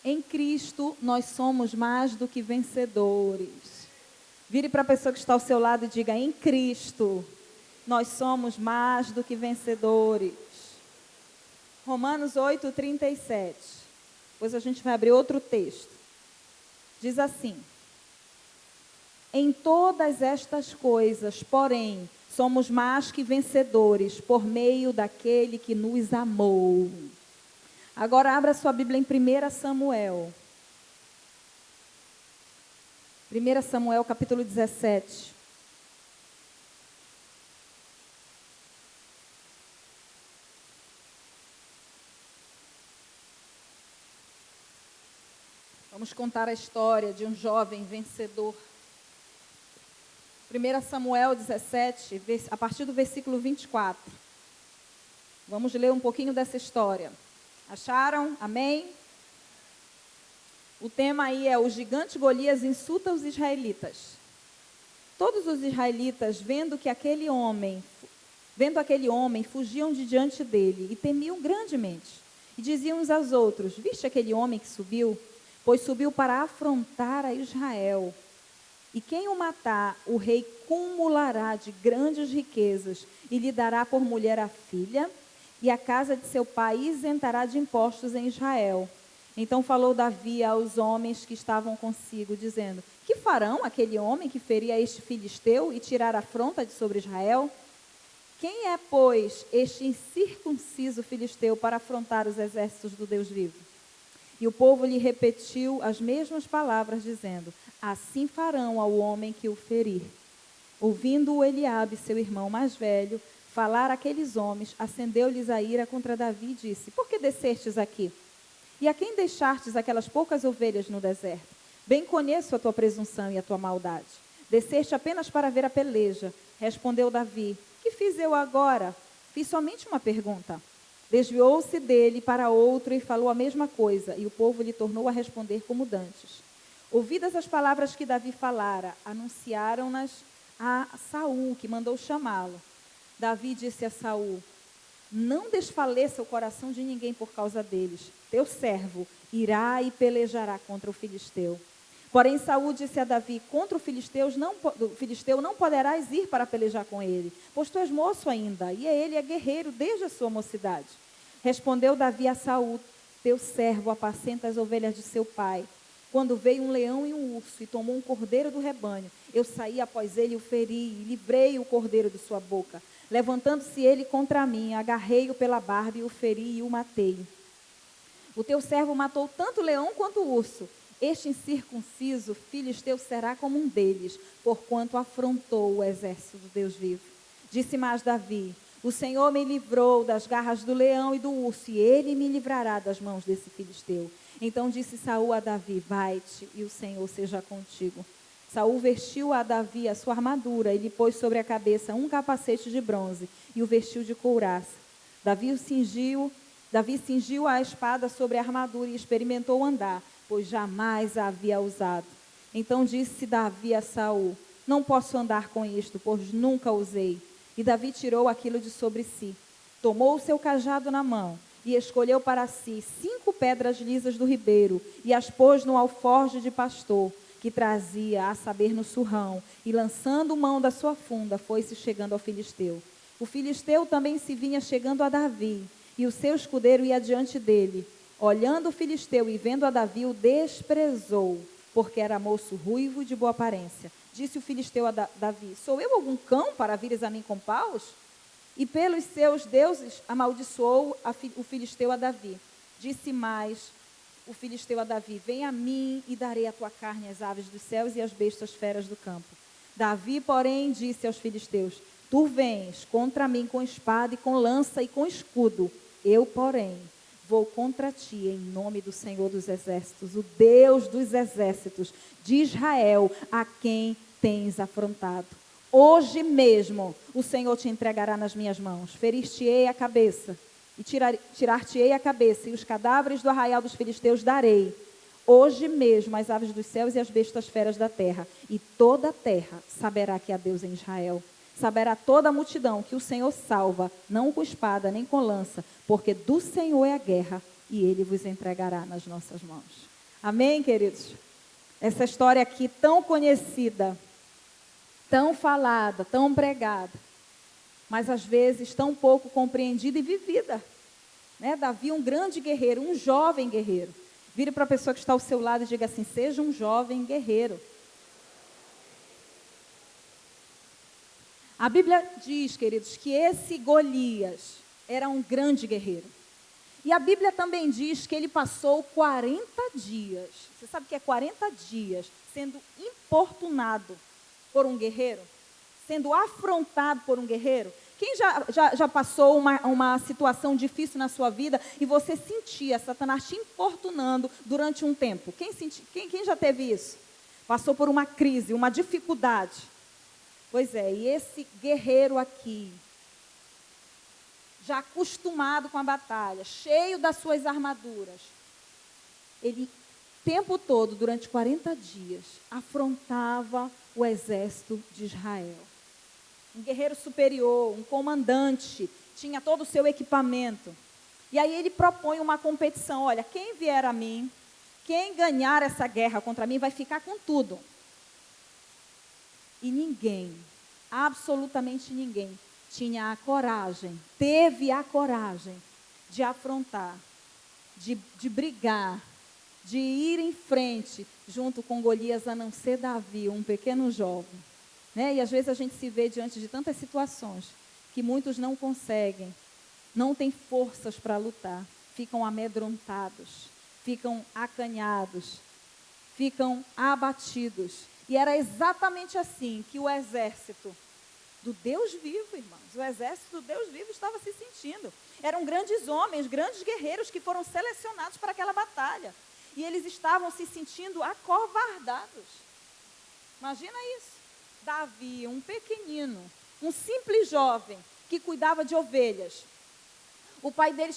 Em Cristo, nós somos mais do que vencedores. Vire para a pessoa que está ao seu lado e diga: em Cristo, nós somos mais do que vencedores. Romanos 8:37. Depois a gente vai abrir outro texto. Diz assim: em todas estas coisas, porém, somos mais que vencedores por meio daquele que nos amou. Agora abra sua Bíblia em 1 Samuel. 1 Samuel capítulo 17. Vamos contar a história de um jovem vencedor. 1 Samuel 17, a partir do versículo 24. Vamos ler um pouquinho dessa história. Acharam? Amém? O tema aí é: o gigante Golias insulta os israelitas. Todos os israelitas, vendo aquele homem, fugiam de diante dele e temiam grandemente. E diziam uns aos outros: viste aquele homem que subiu? Pois subiu para afrontar a Israel. E quem o matar, o rei cumulará de grandes riquezas e lhe dará por mulher a filha, e a casa de seu pai isentará de impostos em Israel. Então falou Davi aos homens que estavam consigo, dizendo: que farão aquele homem que feria este filisteu e tirar a afronta de sobre Israel? Quem é, pois, este incircunciso filisteu para afrontar os exércitos do Deus vivo? E o povo lhe repetiu as mesmas palavras, dizendo: assim farão ao homem que o ferir. Ouvindo-o Eliabe, seu irmão mais velho, falar aqueles homens, acendeu-lhes a ira contra Davi e disse: por que descestes aqui? E a quem deixastes aquelas poucas ovelhas no deserto? Bem conheço a tua presunção e a tua maldade. Desceste apenas para ver a peleja. Respondeu Davi: que fiz eu agora? Fiz somente uma pergunta. Desviou-se dele para outro e falou a mesma coisa, e o povo lhe tornou a responder como dantes. Ouvidas as palavras que Davi falara, anunciaram-nas a Saul, que mandou chamá-lo. Davi disse a Saul: não desfaleça o coração de ninguém por causa deles. Teu servo irá e pelejará contra o filisteu. Porém Saul disse a Davi: contra o filisteu não poderás ir para pelejar com ele, pois tu és moço ainda, e ele é guerreiro desde a sua mocidade. Respondeu Davi a Saul: teu servo apacenta as ovelhas de seu pai. Quando veio um leão e um urso e tomou um cordeiro do rebanho, eu saí após ele e o feri, e livrei o cordeiro de sua boca. Levantando-se ele contra mim, agarrei-o pela barba e o feri e o matei. O teu servo matou tanto o leão quanto o urso. Este incircunciso filisteu será como um deles, porquanto afrontou o exército do Deus vivo. Disse mais Davi: o Senhor me livrou das garras do leão e do urso, e ele me livrará das mãos desse filisteu. Então disse Saul a Davi: vai-te, e o Senhor seja contigo. Saul vestiu a Davi a sua armadura, e lhe pôs sobre a cabeça um capacete de bronze, e o vestiu de couraça. Davi cingiu a espada sobre a armadura e experimentou andar, pois jamais a havia usado. Então disse Davi a Saul: não posso andar com isto, pois nunca usei. E Davi tirou aquilo de sobre si, tomou o seu cajado na mão, e escolheu para si 5 pedras lisas do ribeiro, e as pôs no alforje de pastor, que trazia, a saber, no surrão, e lançando mão da sua funda, foi-se chegando ao filisteu. O filisteu também se vinha chegando a Davi, e o seu escudeiro ia diante dele. Olhando o filisteu e vendo a Davi, o desprezou, porque era moço ruivo e de boa aparência. Disse o filisteu a Davi: sou eu algum cão para vires a mim com paus? E pelos seus deuses amaldiçoou o filisteu a Davi. Disse mais o filisteu a Davi: vem a mim e darei a tua carne às aves dos céus e às bestas feras do campo. Davi, porém, disse aos filisteus: tu vens contra mim com espada e com lança e com escudo. Eu, porém, vou contra ti em nome do Senhor dos exércitos, o Deus dos exércitos de Israel, a quem tens afrontado. Hoje mesmo o Senhor te entregará nas minhas mãos. Ferir-te-ei a cabeça e tirar-te-ei a cabeça, e os cadáveres do arraial dos filisteus darei. Hoje mesmo as aves dos céus e as bestas feras da terra, e toda a terra saberá que há Deus em Israel. Saberá toda a multidão que o Senhor salva, não com espada nem com lança, porque do Senhor é a guerra, e ele vos entregará nas nossas mãos. Amém, queridos? Essa história aqui tão conhecida, tão falada, tão pregada, mas às vezes tão pouco compreendida e vivida. Né? Davi, um grande guerreiro, um jovem guerreiro. Vire para a pessoa que está ao seu lado e diga assim: seja um jovem guerreiro. A Bíblia diz, queridos, que esse Golias era um grande guerreiro. E a Bíblia também diz que ele passou 40 dias. Você sabe o que é 40 dias sendo importunado por um guerreiro? Sendo afrontado por um guerreiro? Quem já passou uma situação difícil na sua vida e você sentia Satanás te importunando durante um tempo? Quem já teve isso? Passou por uma crise, uma dificuldade. Pois é, e esse guerreiro aqui, já acostumado com a batalha, cheio das suas armaduras, ele, o tempo todo, durante 40 dias, afrontava o exército de Israel. Um guerreiro superior, um comandante, tinha todo o seu equipamento. E aí ele propõe uma competição: olha, quem vier a mim, quem ganhar essa guerra contra mim, vai ficar com tudo. E ninguém, absolutamente ninguém, tinha a coragem, teve a coragem de afrontar, de brigar, de ir em frente junto com Golias, a não ser Davi, um pequeno jovem. Né? E às vezes a gente se vê diante de tantas situações que muitos não conseguem, não têm forças para lutar, ficam amedrontados, ficam acanhados, ficam abatidos. E era exatamente assim que o exército do Deus vivo, irmãos, o exército do Deus vivo estava se sentindo. Eram grandes homens, grandes guerreiros que foram selecionados para aquela batalha. E eles estavam se sentindo acovardados. Imagina isso. Davi, um pequenino, um simples jovem que cuidava de ovelhas. O pai dele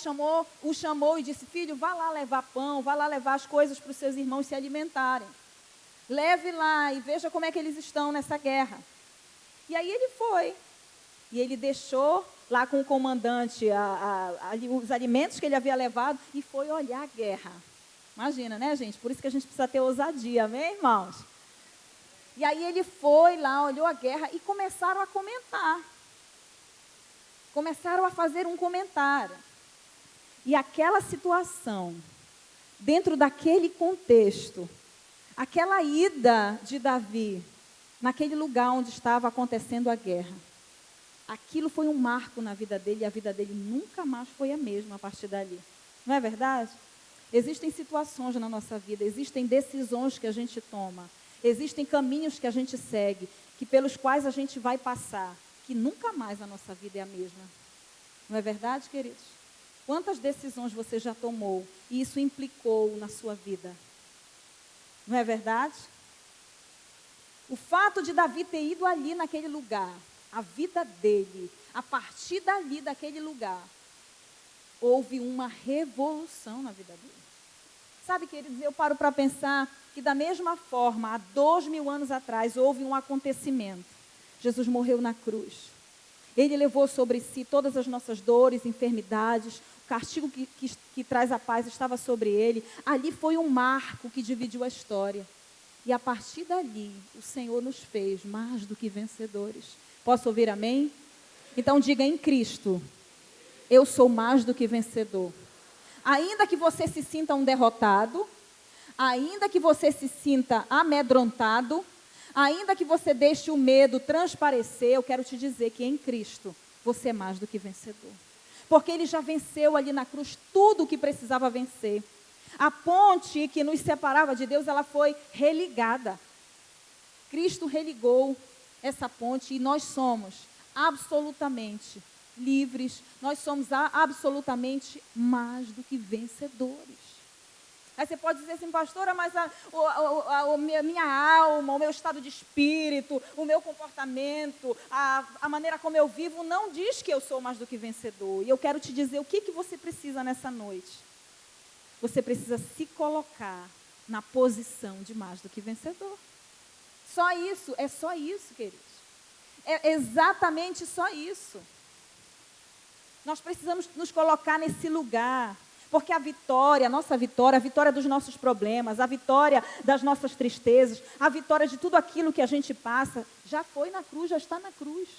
o chamou e disse: filho, vá lá levar pão, vá lá levar as coisas para os seus irmãos se alimentarem. Leve lá e veja como é que eles estão nessa guerra. E aí ele foi. E ele deixou lá com o comandante os alimentos que ele havia levado e foi olhar a guerra. Imagina, né, gente? Por isso que a gente precisa ter ousadia, amém, irmãos? E aí ele foi lá, olhou a guerra e começaram a comentar. Começaram a fazer um comentário. E aquela situação, dentro daquele contexto, aquela ida de Davi, naquele lugar onde estava acontecendo a guerra, aquilo foi um marco na vida dele e a vida dele nunca mais foi a mesma a partir dali. Não é verdade? Existem situações na nossa vida, existem decisões que a gente toma, existem caminhos que a gente segue, pelos quais a gente vai passar, que nunca mais a nossa vida é a mesma. Não é verdade, queridos? Quantas decisões você já tomou e isso implicou na sua vida? Não é verdade? O fato de Davi ter ido ali naquele lugar, a vida dele, a partir dali, daquele lugar, houve uma revolução na vida dele. Sabe, queridos, eu paro para pensar que da mesma forma, há 2000 anos atrás, houve um acontecimento. Jesus morreu na cruz. Ele levou sobre si todas as nossas dores, enfermidades, o castigo que traz a paz estava sobre ele. Ali foi um marco que dividiu a história. E a partir dali, o Senhor nos fez mais do que vencedores. Posso ouvir amém? Então diga: em Cristo, eu sou mais do que vencedor. Ainda que você se sinta um derrotado, ainda que você se sinta amedrontado, ainda que você deixe o medo transparecer, eu quero te dizer que em Cristo você é mais do que vencedor. Porque Ele já venceu ali na cruz tudo o que precisava vencer. A ponte que nos separava de Deus, ela foi religada. Cristo religou essa ponte e nós somos absolutamente livres, nós somos absolutamente mais do que vencedores. Aí você pode dizer assim: pastora, mas a minha alma, o meu estado de espírito, o meu comportamento, a maneira como eu vivo não diz que eu sou mais do que vencedor. E eu quero te dizer o que você precisa nessa noite. Você precisa se colocar na posição de mais do que vencedor. Só isso, é só isso, queridos. É exatamente só isso. Nós precisamos nos colocar nesse lugar. Porque a vitória, a nossa vitória, a vitória dos nossos problemas, a vitória das nossas tristezas, a vitória de tudo aquilo que a gente passa, já foi na cruz, já está na cruz.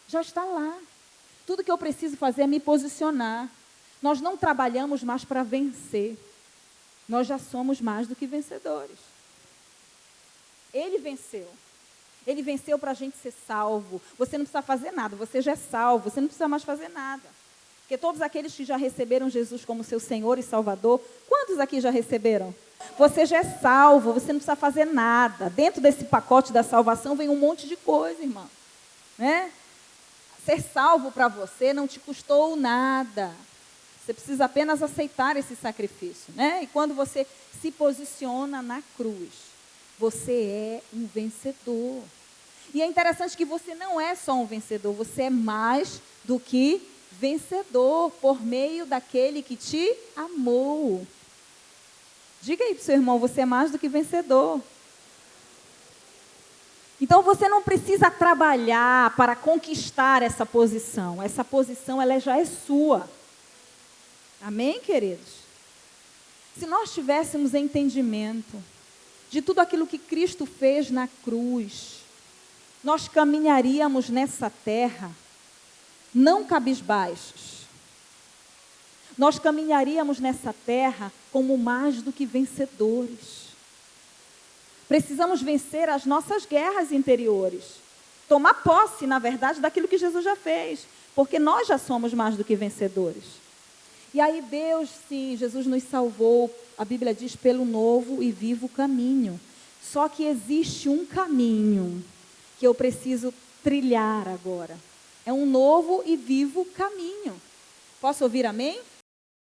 Já está lá. Tudo que eu preciso fazer é me posicionar. Nós não trabalhamos mais para vencer. Nós já somos mais do que vencedores. Ele venceu. Ele venceu para a gente ser salvo. Você não precisa fazer nada, você já é salvo, você não precisa mais fazer nada. Porque todos aqueles que já receberam Jesus como seu Senhor e Salvador, quantos aqui já receberam? Você já é salvo, você não precisa fazer nada. Dentro desse pacote da salvação vem um monte de coisa, irmão. Né? Ser salvo para você não te custou nada. Você precisa apenas aceitar esse sacrifício, né? E quando você se posiciona na cruz, você é um vencedor. E é interessante que você não é só um vencedor, você é mais do que vencedor por meio daquele que te amou. Diga aí para o seu irmão, você é mais do que vencedor. Então você não precisa trabalhar para conquistar essa posição. Essa posição ela já é sua. Amém, queridos? Se nós tivéssemos entendimento de tudo aquilo que Cristo fez na cruz, nós caminharíamos nessa terra não cabisbaixos. Nós caminharíamos nessa terra como mais do que vencedores. Precisamos vencer as nossas guerras interiores. Tomar posse, na verdade, daquilo que Jesus já fez. Porque nós já somos mais do que vencedores. E aí Deus, sim, Jesus nos salvou, a Bíblia diz, pelo novo e vivo caminho. Só que existe um caminho que eu preciso trilhar agora. É um novo e vivo caminho. Posso ouvir amém?